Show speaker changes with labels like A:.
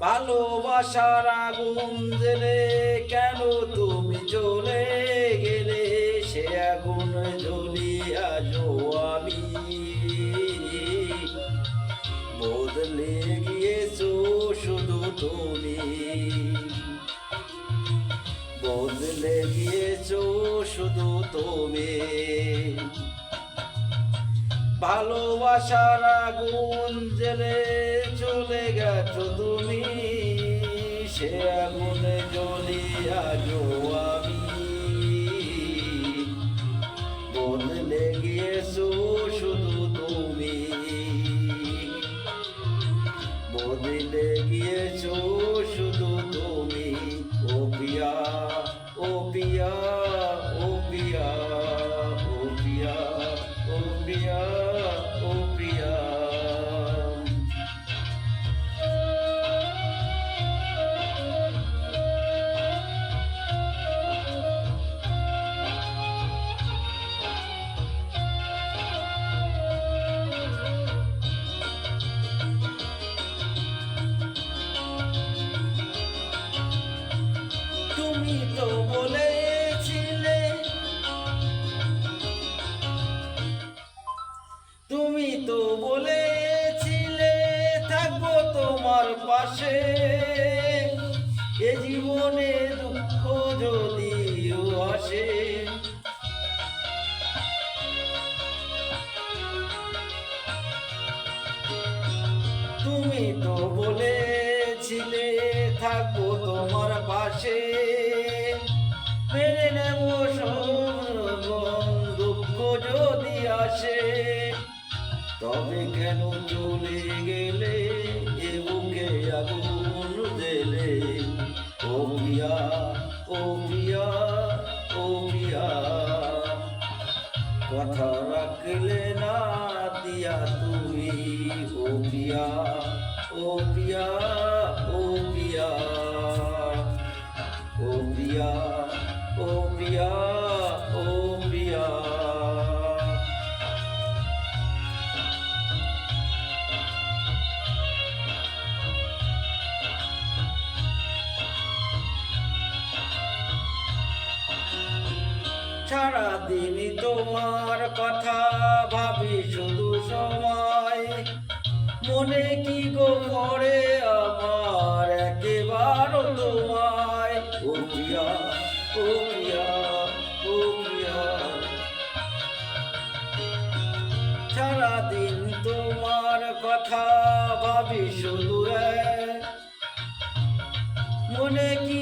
A: ভালোবাসার আগুন জ্বেলে কেন তুমি চলে গেলে, সে আগুন জ্বলিয়া আজও আমি। বদলে গিয়েছো শুধু তুমি, বদলে গিয়েছো শুধু তুমি। ভালোবাসার আগুন জ্বেলে চলে গেছো তুমি, সে আগুনে জ্বলি আজও আমি। বদলে গিয়েছো শুধু তুমি, বদলে গিয়েছো শুধু তুমি। ও পিয়া, ও পিয়া, ও পিয়া, ও পিয়া, ও পিয়া, ও পিয়া। তুমি তো বলেছিলে, তুমি তো বলেছিলে থাকবো তোমার পাশে, এ জীবনে দুঃখ যদিও আসে। তুমি তো বলেছিলে থাকবো তোমার পাশে, মেনে নেব সব দুঃখ যদি আসে। তবে কেন চলে গেলে এ বুকে আগুন জ্বেলে, ও পিয়া, ও পিয়া, ও পিয়া। কথা রাখলে না দিয়া তুমি, ও পিয়া, ও পিয়া, ও পিয়া, ও পিয়া, ও পিয়া, ও পিয়া। সারাদিন তোমার কথা ভাবি শুধু সময়, মনে কি গো করে আমার একেবারও তোমায়। ও প্রিয়া, ও প্রিয়া, ও প্রিয়া। সারাদিন তোমার কথা ভাবি শুধু, মনে কি